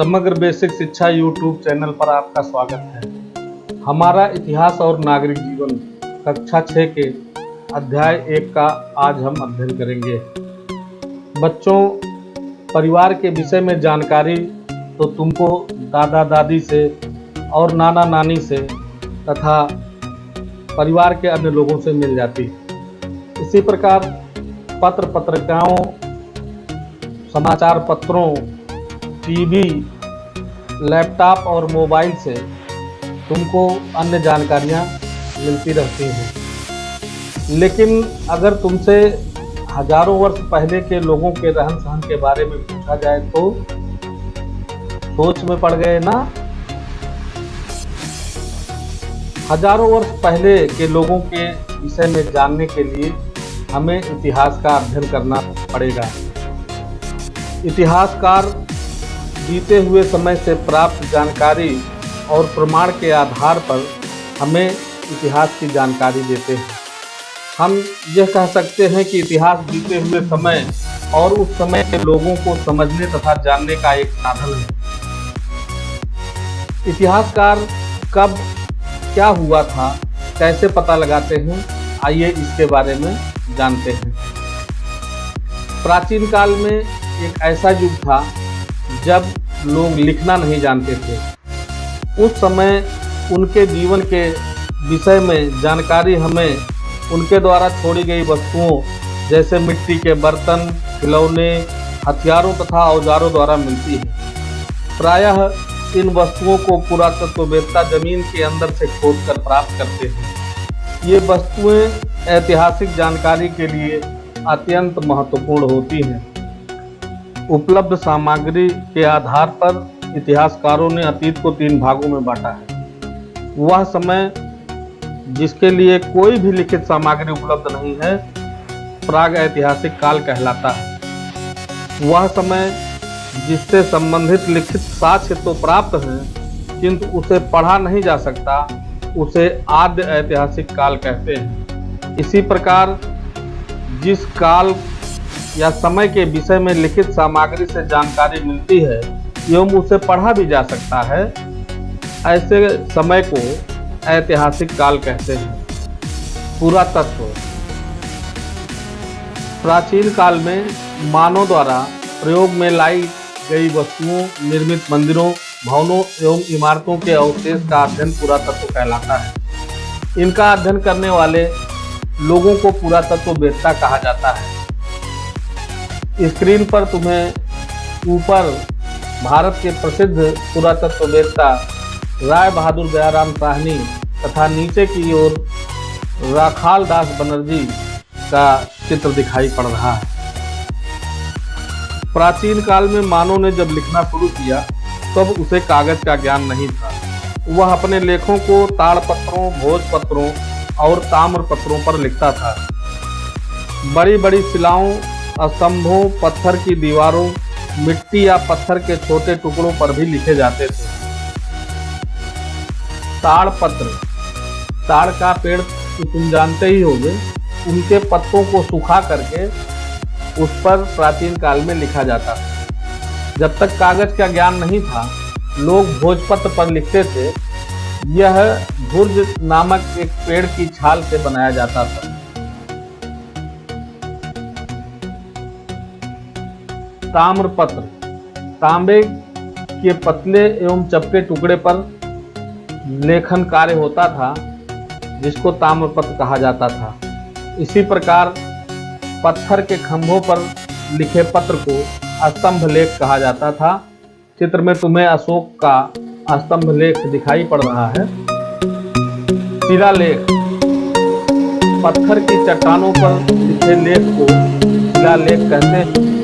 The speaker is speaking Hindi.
समग्र बेसिक शिक्षा यूट्यूब चैनल पर आपका स्वागत है। हमारा इतिहास और नागरिक जीवन कक्षा 6 के अध्याय 1 का आज हम अध्ययन करेंगे। बच्चों, परिवार के विषय में जानकारी तो तुमको दादा दादी से और नाना नानी से तथा परिवार के अन्य लोगों से मिल जाती है। इसी प्रकार पत्र पत्रिकाओं, समाचार पत्रों, टीवी, लैपटॉप और मोबाइल से तुमको अन्य जानकारियाँ मिलती रहती हैं। लेकिन अगर तुमसे हजारों वर्ष पहले के लोगों के रहन सहन के बारे में पूछा जाए तो सोच में पड़ गए ना। हजारों वर्ष पहले के लोगों के विषय में जानने के लिए हमें इतिहास का अध्ययन करना पड़ेगा। इतिहासकार बीते हुए समय से प्राप्त जानकारी और प्रमाण के आधार पर हमें इतिहास की जानकारी देते हैं। हम यह कह सकते हैं कि इतिहास बीते हुए समय और उस समय के लोगों को समझने तथा जानने का एक साधन है। इतिहासकार कब क्या हुआ था, कैसे पता लगाते हैं, आइए इसके बारे में जानते हैं। प्राचीन काल में एक ऐसा युग था जब लोग लिखना नहीं जानते थे। उस समय उनके जीवन के विषय में जानकारी हमें उनके द्वारा छोड़ी गई वस्तुओं जैसे मिट्टी के बर्तन, खिलौने, हथियारों तथा औजारों द्वारा मिलती है। प्रायः इन वस्तुओं को पुरातत्ववेत्ता जमीन के अंदर से खोदकर प्राप्त करते हैं। ये वस्तुएं ऐतिहासिक जानकारी के लिए अत्यंत महत्वपूर्ण होती हैं। उपलब्ध सामग्री के आधार पर इतिहासकारों ने अतीत को 3 भागों में बांटा है। वह समय जिसके लिए कोई भी लिखित सामग्री उपलब्ध नहीं है प्राग ऐतिहासिक काल कहलाता है। वह समय जिससे संबंधित लिखित साक्ष्य तो प्राप्त हैं किंतु उसे पढ़ा नहीं जा सकता, उसे आद्य ऐतिहासिक काल कहते हैं। इसी प्रकार जिस काल या समय के विषय में लिखित सामग्री से जानकारी मिलती है एवं उसे पढ़ा भी जा सकता है, ऐसे समय को ऐतिहासिक काल कहते हैं। पुरातत्व। प्राचीन काल में मानव द्वारा प्रयोग में लाई गई वस्तुओं, निर्मित मंदिरों, भवनों एवं इमारतों के अवशेष का अध्ययन पुरातत्व कहलाता है। इनका अध्ययन करने वाले लोगों को पुरातत्ववेत्ता कहा जाता है। स्क्रीन पर तुम्हें ऊपर भारत के प्रसिद्ध पुरातत्ववेत्ता राय बहादुर दयाराम साहनी तथा नीचे की ओर राखाल दास बनर्जी का चित्र दिखाई पड़ रहा है। प्राचीन काल में मानव ने जब लिखना शुरू किया तब उसे कागज का ज्ञान नहीं था। वह अपने लेखों को ताड़पत्रों, भोजपत्रों और ताम्रपत्रों पर लिखता था। बड़ी बड़ी शिलाओं, स्तंभों, पत्थर की दीवारों, मिट्टी या पत्थर के छोटे टुकड़ों पर भी लिखे जाते थे। ताड़पत्र, ताड़ का पेड़ तो तुम जानते ही होंगे, उनके पत्तों को सुखा करके उस पर प्राचीन काल में लिखा जाता था। जब तक कागज का ज्ञान नहीं था लोग भोजपत्र पर लिखते थे। यह भुर्ज नामक एक पेड़ की छाल से बनाया जाता था। ताम्रपत्र, तांबे के पतले एवं चपटे टुकड़े पर लेखन कार्य होता था जिसको ताम्रपत्र कहा जाता था। इसी प्रकार पत्थर के खंभों पर लिखे पत्र को स्तंभ लेख कहा जाता था। चित्र में तुम्हें अशोक का स्तंभ लेख दिखाई पड़ रहा है। शिलालेख, पत्थर की चट्टानों पर लिखे लेख को शिलालेख कहते हैं।